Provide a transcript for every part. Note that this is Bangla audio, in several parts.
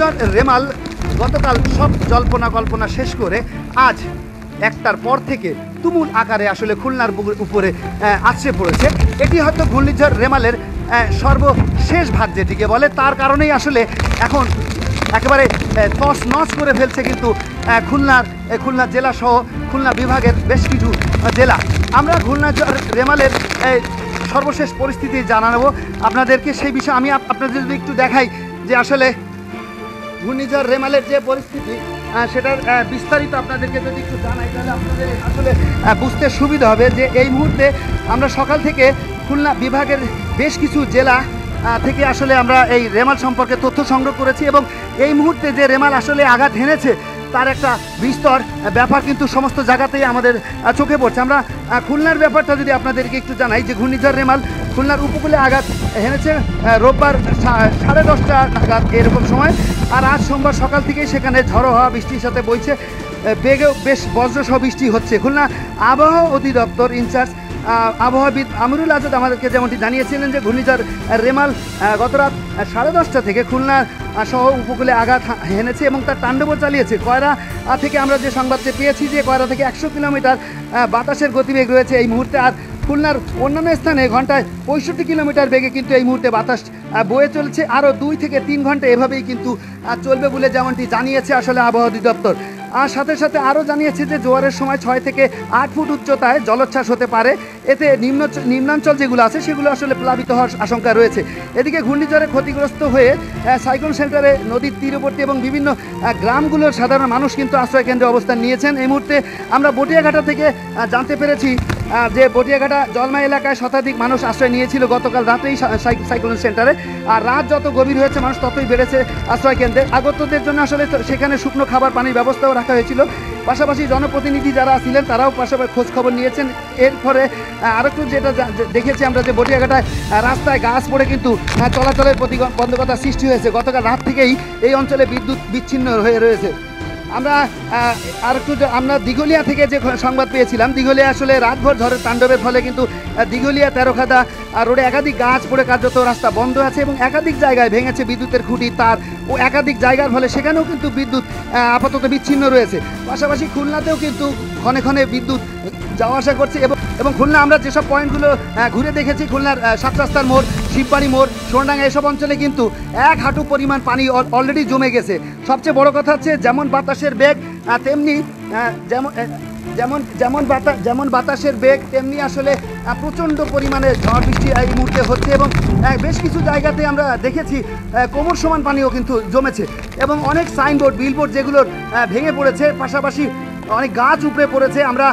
ঘূর্ণিঝড় রেমাল গতকাল সব জল্পনা কল্পনা শেষ করে আজ একটার পর থেকে তুমুল আকারে আসলে খুলনার উপরে আছড়ে পড়েছে। এটি হয়তো ঘূর্ণিঝড় রেমালের সর্বশেষ ভাগ যেটিকে বলে, তার কারণেই আসলে এখন একেবারে তস নস করে ফেলছে কিন্তু খুলনা জেলা সহ খুলনা বিভাগের বেশ কিছু জেলা। আমরা ঘূর্ণিঝড় রেমালের সর্বশেষ পরিস্থিতি জানাবো আপনাদেরকে। সেই বিষয়ে আমি আপনাদের যদি একটু দেখাই যে আসলে ঘূর্ণিঝড় রেমালের যে পরিস্থিতি সেটার বিস্তারিত আপনাদেরকে যদি একটু জানাই তাহলে আপনাদের আসলে বুঝতে সুবিধা হবে যে এই মুহূর্তে আমরা সকাল থেকে খুলনা বিভাগের বেশ কিছু জেলা থেকে আসলে আমরা এই রেমাল সম্পর্কে তথ্য সংগ্রহ করেছি এবং এই মুহূর্তে যে রেমাল আসলে আঘাত হেনেছে তার একটা বিস্তর ব্যাপার কিন্তু সমস্ত জায়গাতেই আমাদের চোখে পড়ছে। আমরা খুলনার ব্যাপারটা যদি আপনাদেরকে একটু জানাই যে ঘূর্ণিঝড় রেমাল খুলনার উপকূলে আঘাত হেনেছে রোববার 10:30 নাগাদ এরকম সময়। আর আজ সোমবার সকাল থেকেই সেখানে ঝড়ো হওয়া বৃষ্টির সাথে বইছে, বেগেও বেশ বজ্রসহ বৃষ্টি হচ্ছে। খুলনা আবহাওয়া অধিদপ্তর ইনচার্জ আবহাওয়াবিদ আমিরুল আজাদ আমাদেরকে যেমনটি জানিয়েছিলেন যে ঘূর্ণিঝড় রেমাল গতরাত 10:30 থেকে খুলনা সহ উপকূলে আঘাত হেনেছে এবং তার তাণ্ডবও চালিয়েছে। কয়রা থেকে আমরা যে সংবাদটি পেয়েছি যে কয়রা থেকে 100 কিলোমিটার বাতাসের গতিবেগ রয়েছে এই মুহূর্তে। আর খুলনার অন্যান্য স্থানে ঘন্টায় 65 কিলোমিটার বেগে কিন্তু এই মুহূর্তে বাতাস বয়ে চলছে। আরও 2 থেকে 3 ঘন্টা এভাবেই কিন্তু চলবে বলে যেমনটি জানিয়েছে আসলে আবহাওয়া অধিদপ্তর। আর সাথে সাথে আরও জানিয়েছে যে জোয়ারের সময় 6 থেকে 8 ফুট উচ্চতায় জলোচ্ছ্বাস হতে পারে। এতে নিম্নাঞ্চল যেগুলো আছে সেগুলো আসলে প্লাবিত হওয়ার আশঙ্কা রয়েছে। এদিকে ঘূর্ণিঝড়ে ক্ষতিগ্রস্ত হয়ে সাইক্লোন শেল্টারে নদীর তীরবর্তী এবং বিভিন্ন গ্রামগুলোর সাধারণ মানুষ কিন্তু আশ্রয়কেন্দ্রে অবস্থান নিয়েছেন। এই মুহূর্তে আমরা বটিয়াঘাটা থেকে জানতে পেরেছি যে বটিয়াঘাটা জলমা এলাকায় শতাধিক মানুষ আশ্রয় নিয়েছিল গতকাল রাতেই সাইক্লোন সেন্টারে। আর রাত যত গভীর হয়েছে মানুষ ততই বেড়েছে আশ্রয়কেন্দ্রে। আগতদের জন্য আসলে সেখানে শুকনো খাবার পানির ব্যবস্থাও রাখা হয়েছিল। পাশাপাশি জনপ্রতিনিধি যারা ছিলেন তারাও পাশাপাশি খোঁজ খবর নিয়েছেন। এরপরে আরেকটু যেটা দেখেছি আমরা যে বটিয়াঘাটায় রাস্তায় গাছ পড়ে কিন্তু চলাচলের প্রতিবন্ধকতা সৃষ্টি হয়েছে। গতকাল রাত থেকেই এই অঞ্চলে বিদ্যুৎ বিচ্ছিন্ন হয়ে রয়েছে। আমরা দিঘলিয়া থেকে যে সংবাদ পেয়েছিলাম, দিঘলিয়া আসলে রাতভর ঝড়ের তাণ্ডবের ফলে কিন্তু দিঘলিয়া তেরোখাদা রোডে একাধিক গাছ পড়ে কার্যত রাস্তা বন্ধ আছে এবং একাধিক জায়গায় ভেঙেছে বিদ্যুতের খুঁটি তার ও একাধিক জায়গার ফলে সেখানেও কিন্তু বিদ্যুৎ আপাতত বিচ্ছিন্ন রয়েছে। পাশাপাশি খুলনাতেও কিন্তু ক্ষণে ক্ষণে বিদ্যুৎ যাওয়া আসা করছে এবং খুলনা আমরা যেসব পয়েন্টগুলো ঘুরে দেখেছি, খুলনার 7 রাস্তার মোড়, শিববাড়ি মোড়, সোনাডাঙ্গা এসব অঞ্চলে কিন্তু 1 হাঁটু পরিমাণ পানি অলরেডি জমে গেছে। সবচেয়ে বড় কথা হচ্ছে যেমন বাতাসের বেগ তেমনি যেমন বাতাসের বেগ তেমনি আসলে প্রচণ্ড পরিমাণে ঝড় বৃষ্টি এই মুহূর্তে হচ্ছে এবং বেশ কিছু জায়গাতে আমরা দেখেছি কোমর সমান পানিও কিন্তু জমেছে এবং অনেক সাইনবোর্ড বিলবোর্ড যেগুলো ভেঙে পড়েছে, পাশাপাশি অনেক গাছ উপড়ে পড়েছে। আমরা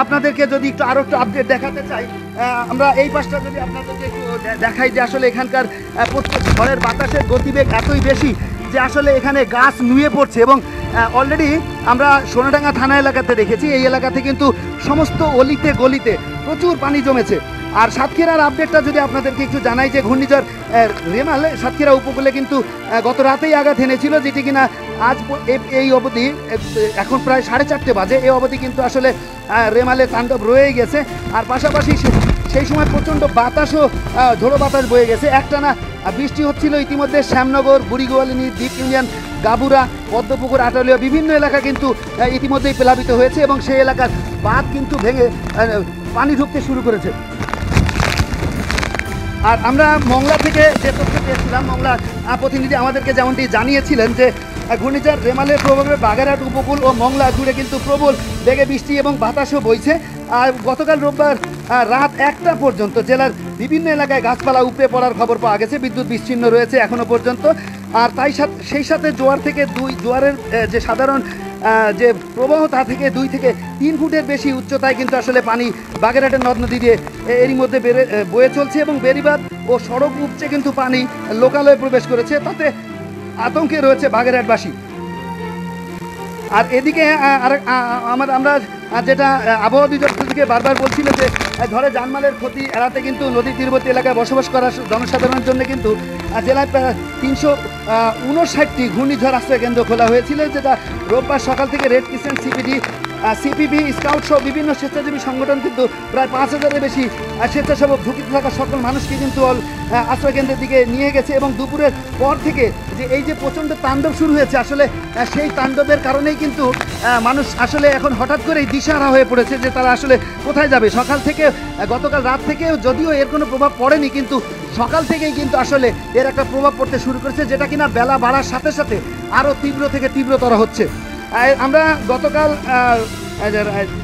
আপনাদেরকে যদি আরও একটু আপডেট দেখাতে চাই, আমরা এই পাশটা যদি আপনাদেরকে একটু দেখাই যে আসলে এখানকার ঝড়ের বাতাসের গতিবেগ এতই বেশি যে আসলে এখানে গাছ নুয়ে পড়ছে এবং অলরেডি আমরা সোনাডাঙ্গা থানা এলাকাতে দেখেছি এই এলাকাতে কিন্তু সমস্ত অলিতে গলিতে প্রচুর পানি জমেছে। আর সাতক্ষীরার আপডেটটা যদি আপনাদেরকে একটু জানাই যে ঘূর্ণিঝড় রেমাল সাতক্ষীরা উপকূলে কিন্তু গত রাতেই আঘাত এনেছিল, যেটি কিনা আজ এই অবধি এখন প্রায় 4:30 বাজে এই অবধি কিন্তু আসলে রেমালে তাণ্ডব রয়ে গেছে। আর পাশাপাশি সেই সময় প্রচণ্ড বাতাসও ঝোড়ো বাতাস বয়ে গেছে। একটানা বৃষ্টি হচ্ছিল ইতিমধ্যে শ্যামনগর, বুড়িগোয়ালিনী, দ্বীপ ইউনিয়ন, গাবুরা, পদ্মপুকুর, আটলীয় বিভিন্ন এলাকা কিন্তু ইতিমধ্যেই প্লাবিত হয়েছে এবং সেই এলাকার বাঁধ কিন্তু ভেঙে পানি ঢুকতে শুরু করেছে। আর আমরা মংলা থেকে যে তথ্য পেয়েছিলাম, মংলা প্রতিনিধি আমাদেরকে যেমনটি জানিয়েছিলেন যে ঘূর্ণিঝড় রেমালের প্রভাবে বাগেরহাট উপকূল ও মংলা জুড়ে কিন্তু প্রবল বেগে বৃষ্টি এবং বাতাসও বইছে। আর গতকাল রোববার রাত 1টা পর্যন্ত জেলার বিভিন্ন এলাকায় গাছপালা উপড়ে পড়ার খবর পাওয়া গেছে, বিদ্যুৎ বিচ্ছিন্ন রয়েছে এখনও পর্যন্ত। আর সেই সাথে জোয়ারের যে সাধারণ যে প্রবাহ তা থেকে 2 থেকে 3 ফুটের বেশি উচ্চতায় কিন্তু আসলে পানি বাগেরহাটের নদ নদী দিয়ে এরই মধ্যে বয়ে চলছে এবং বেড়িবাঁধ ও সড়ক উপচে কিন্তু পানি লোকালয়ে প্রবেশ করেছে, তাতে আতঙ্কে রয়েছে বাগেরহাটবাসী। আর এদিকে আমরা যেটা আবহাওয়া অধিদপ্তর থেকে বারবার বলছিল যে ঝড়ে জানমালের ক্ষতি এড়াতে কিন্তু নদী তীরবর্তী এলাকায় বসবাস করা জনসাধারণের জন্য কিন্তু জেলায় প্রায় 359টি ঘূর্ণিঝড় আশ্রয় কেন্দ্র খোলা হয়েছিল, যেটা রোববার সকাল থেকে red crescent, CPD, CPB, scout সহ বিভিন্ন স্বেচ্ছাসেবী সংগঠন কিন্তু প্রায় 5,000-এর বেশি স্বেচ্ছাসেবক ঝুঁকিতে থাকা সকল মানুষকে কিন্তু আশ্রয়কেন্দ্রের দিকে নিয়ে গেছে। এবং দুপুরের পর থেকে যে এই যে প্রচণ্ড তাণ্ডব শুরু হয়েছে, আসলে সেই তাণ্ডবের কারণেই কিন্তু মানুষ আসলে এখন হঠাৎ করেই দিশাহারা হয়ে পড়েছে যে তারা আসলে কোথায় যাবে। সকাল থেকে গতকাল রাত থেকে যদিও এর কোনো প্রভাব পড়েনি, কিন্তু সকাল থেকেই কিন্তু আসলে এর একটা প্রভাব পড়তে শুরু করেছে, যেটা কিনা বেলা বাড়ার সাথে সাথে আরও তীব্র থেকে তীব্রতর হচ্ছে। আমরা গতকাল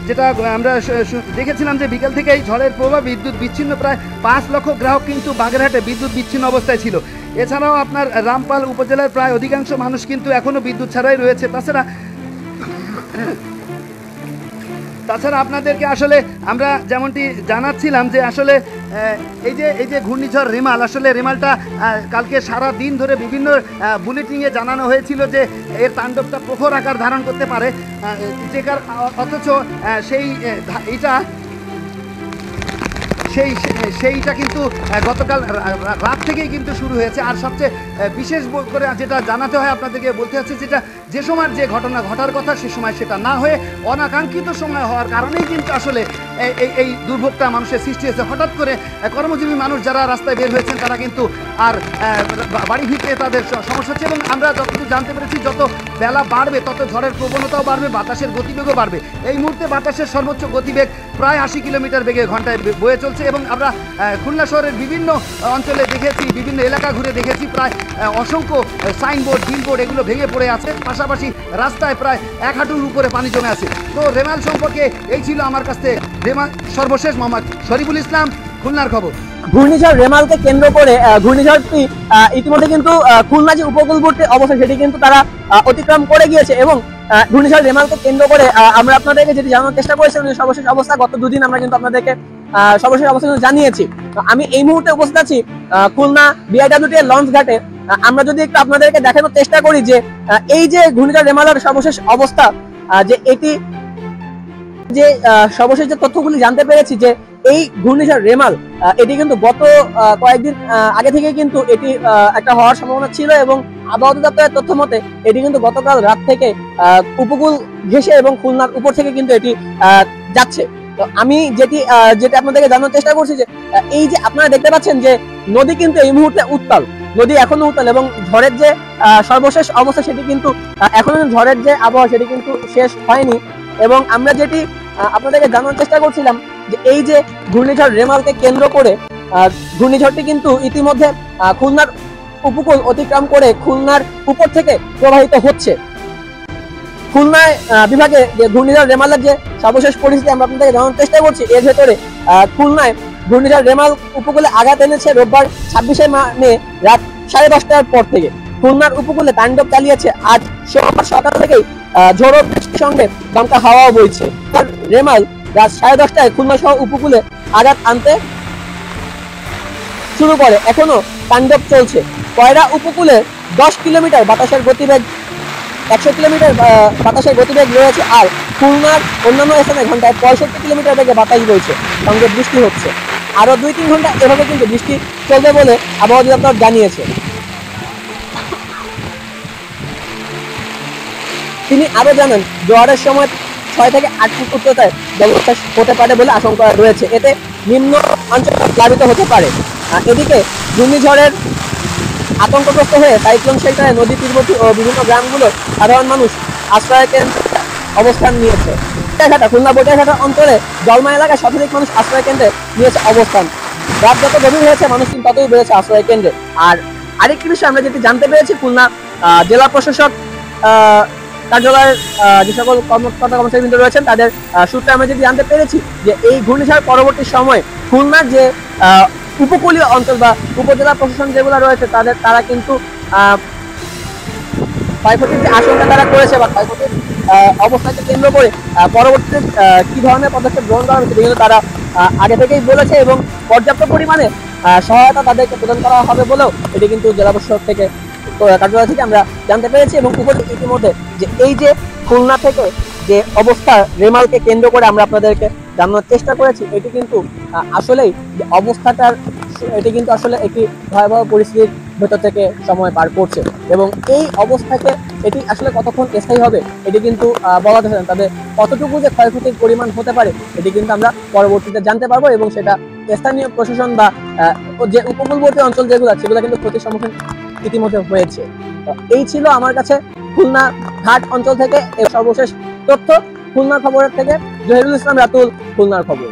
যেটা আমরা দেখেছিলাম যে বিকেল থেকেই ঝড়ের প্রভাব বিদ্যুৎ বিচ্ছিন্ন প্রায় 5 লক্ষ গ্রাহক কিন্তু বাগেরহাটে বিদ্যুৎ বিচ্ছিন্ন অবস্থায় ছিল। এছাড়াও আপনার রামপাল উপজেলার প্রায় অধিকাংশ মানুষ কিন্তু এখনও বিদ্যুৎ ছাড়াই রয়েছে। তাছাড়া আপনাদেরকে আসলে আমরা যেমনটি জানাচ্ছিলাম যে আসলে এই যে ঘূর্ণিঝড় রেমাল, আসলে রেমালটা কালকে সারা দিন ধরে বিভিন্ন বুলেটিংয়ে জানানো হয়েছিল যে এর তাণ্ডবটা প্রখর আকার ধারণ করতে পারে, অথচ সেইটা কিন্তু গতকাল রাত থেকেই কিন্তু শুরু হয়েছে। আর সবচেয়ে বিশেষ করে যেটা জানাতে হয় আপনাদেরকে বলতে হচ্ছে, যেটা যে সময় যে ঘটনা ঘটার কথা সে সময় সেটা না হয়ে অনাকাঙ্ক্ষিত সময় হওয়ার কারণেই কিন্তু আসলে এই দুর্ভোগটা মানুষের সৃষ্টি হয়েছে। হঠাৎ করে কর্মজীবী মানুষ যারা রাস্তায় বের হয়েছেন তারা কিন্তু আর বাড়ি ফিরতে তাদের সমস্যা হচ্ছে। এবং আমরা যতটুকু জানতে পেরেছি, যত বেলা বাড়বে তত ঝড়ের প্রবণতাও বাড়বে, বাতাসের গতিবেগও বাড়বে। এই মুহূর্তে বাতাসের সর্বোচ্চ গতিবেগ প্রায় 80 কিলোমিটার বেগে ঘন্টায় বয়ে চলছে। এবং আমরা খুলনা শহরের বিভিন্ন অঞ্চলে দেখেছি, বিভিন্ন এলাকা ঘুরে দেখেছি, প্রায় অসংখ্য সাইনবোর্ড, বিলবোর্ড এগুলো ভেঙে পড়ে আছে। পাশাপাশি রাস্তায় প্রায় 1 হাঁটুর উপরে পানি জমে আছে। তো রেমাল সম্পর্কে এই ছিল আমার কাছে সর্বশেষ মোহাম্মদ শরীফুল ইসলাম, খুলনার খবর। ঘূর্ণিঝড় রেমালকে কেন্দ্র করে ঘূর্ণিঝড়টি ইতিমধ্যে কিন্তু খুলনা যে উপকূলবর্তী অবস্থা সেটি কিন্তু তারা অতিক্রম করে গিয়েছে। এবং ঘূর্ণিঝড় রেমালকে কেন্দ্র করে আমরা আপনাদেরকে যেটি জানানোর চেষ্টা করেছিলাম যে সর্বশেষ অবস্থা, গত দুদিন আমরা কিন্তু আপনাদেরকে সর্বশেষ অবস্থা জানিয়েছি। আমি এই মুহূর্তে উপস্থিত আছি খুলনা বিআইডব্লিউটি এর লঞ্চ ঘাটে। আমরা যদি একটু আপনাদেরকে দেখানোর চেষ্টা করি যে এই যে ঘূর্ণিঝড় রেমালের সর্বশেষ অবস্থা, যে এটি যে সর্বশেষ যে তথ্যগুলি জানতে পেরেছি যে এই ঘূর্ণিঝড় রেমাল এটি কিন্তু গত কয়েকদিন আগে থেকে কিন্তু এটি একটা হওয়ার সম্ভাবনা ছিল। এবং আবহাওয়া দপ্তরের তথ্য মতে এটি কিন্তু গতকাল রাত থেকে উপকূল ঘেঁষে এবং খুলনার উপর থেকে কিন্তু এটি যাচ্ছে। তো আমি যেটা আপনাদেরকে জানানোর চেষ্টা করছি যে এই যে আপনারা দেখতে পাচ্ছেন যে নদী কিন্তু এই মুহূর্তে উত্তাল, নদী এখনো উত্তাল। এবং ঝড়ের যে সর্বশেষ অবস্থা সেটি কিন্তু এখনো ঝড়ের যে আবহাওয়া সেটি কিন্তু শেষ হয়নি। এবং আমরা যেটি আপনাদেরকে জানানোর চেষ্টা করছিলাম যে এই যে ঘূর্ণিঝড় রেমালকে কেন্দ্র করে ঘূর্ণিঝড়টি কিন্তু ইতিমধ্যে খুলনার উপকূল অতিক্রম করে খুলনার উপর থেকে প্রবাহিত হচ্ছে। খুলনায় বিভাগে যে ঘূর্ণিঝড় রেমালের যে সর্বশেষ পরিস্থিতি আমরা আপনাদেরকে জানানোর চেষ্টা করছি, এর ভেতরে খুলনায় ঘূর্ণিঝড় রেমাল উপকূলে আঘাত এনেছে রোববার 26 মে রাত 10:30টার পর থেকে। খুলনার উপকূলে তাণ্ডব চালিয়েছে আজ সোমবার সকাল থেকেই ঝোড়ো বৃষ্টির সঙ্গে দমকা হাওয়াও বইছে। রেমাল রাত 10:30টায় খুলনা সহ উপকূলে আঘাত আনতে শুরু করে, এখনো তাণ্ডব চলছে। কয়রা উপকূলে 10 কিলোমিটার বাতাসের গতিবেগ 100 কিলোমিটার বাতাসের গতিবেগ রয়েছে। আর খুলনার অন্যান্য স্থানে ঘন্টায় 65 কিলোমিটার বেগে বাতাস বইছে, সঙ্গে বৃষ্টি হচ্ছে। আরো 2-3 ঘন্টা এভাবে কিন্তু বৃষ্টি চলবে বলে আবহাওয়া দপ্তর জানিয়েছে। তিনি আরো জানান, জোয়ারের সময় 6 থেকে 8 ফুট উচ্চতায় জলোচ্ছ্বাস হতে পারে বলে আশঙ্কা রয়েছে, এতে নিম্ন অঞ্চল প্লাবিত হতে পারে। এদিকে ঘূর্ণিঝড়ের আতঙ্কগ্রস্ত হয়ে সাইক্লোন শেল্টারে নদী তীরবর্তী ও বিভিন্ন গ্রামগুলোর সাধারণ মানুষ আশ্রয় কেন্দ্রে অবস্থান নিয়েছে। খুলনা বটিয়াঘাটা অঞ্চলে জলমা এলাকায় শতাধিক মানুষ আশ্রয় কেন্দ্রে নিয়েছে অবস্থান। রাত যত গভীর হয়েছে মানুষ কিন্তু ততই বেড়েছে আশ্রয় কেন্দ্রে। আর আরেকটি বিষয় আমরা যেটি জানতে পেরেছি, খুলনা জেলা প্রশাসক কার্যালয়ের যে সকল কর্মকর্তা কর্মচারীবৃন্দ রয়েছেন তাদের সূত্রে আমরা যেটি জানতে পেরেছি যে এই ঘূর্ণিঝড় পরবর্তী সময়ে খুলনার যে উপকূলীয় অঞ্চল বা উপজেলা প্রশাসন যেগুলো রয়েছে তারা কিন্তু ক্ষয়ক্ষতির যে আশঙ্কা তারা করেছে বা ক্ষয়ক্ষতির অবস্থাকে কেন্দ্র করে পরবর্তীতে কি ধরনের পদক্ষেপ গ্রহণ করা হচ্ছে কিন্তু তারা আগে থেকেই বলেছে। এবং পর্যাপ্ত পরিমাণে সহায়তা তাদেরকে প্রদান করা হবে বলেও এটি কিন্তু জেলা প্রশাসক থেকে কার্যালয় থেকে আমরা জানতে পেরেছি। এবং ইতিমধ্যে যে এই যে খুলনা থেকে যে অবস্থা রেমালকে কেন্দ্র করে আমরা আপনাদেরকে জানানোর চেষ্টা করেছি, এটি কিন্তু আসলেই অবস্থাটার এটি কিন্তু আসলে একটি ভয়াবহ পরিস্থিতির ভেতর থেকে সময় পার করছে। এবং এই অবস্থাকে এটি আসলে কতক্ষণ স্থায়ী হবে এটি কিন্তু বলা যাচ্ছে না। তবে কতটুকু যে ক্ষয়ক্ষতির পরিমাণ হতে পারে এটি কিন্তু আমরা পরবর্তীতে জানতে পারবো, এবং সেটা স্থানীয় প্রশাসন বা যে উপকূলবর্তী অঞ্চল যেগুলো আছে সেগুলো কিন্তু ক্ষতির সম্মুখীন ইতিমধ্যে হয়েছে। তো এই ছিল আমার কাছে খুলনা ঘাট অঞ্চল থেকে সর্বশেষ তথ্য। খুলনার খবরের থেকে জহিরুল ইসলাম রাতুল, খুলনার খবর।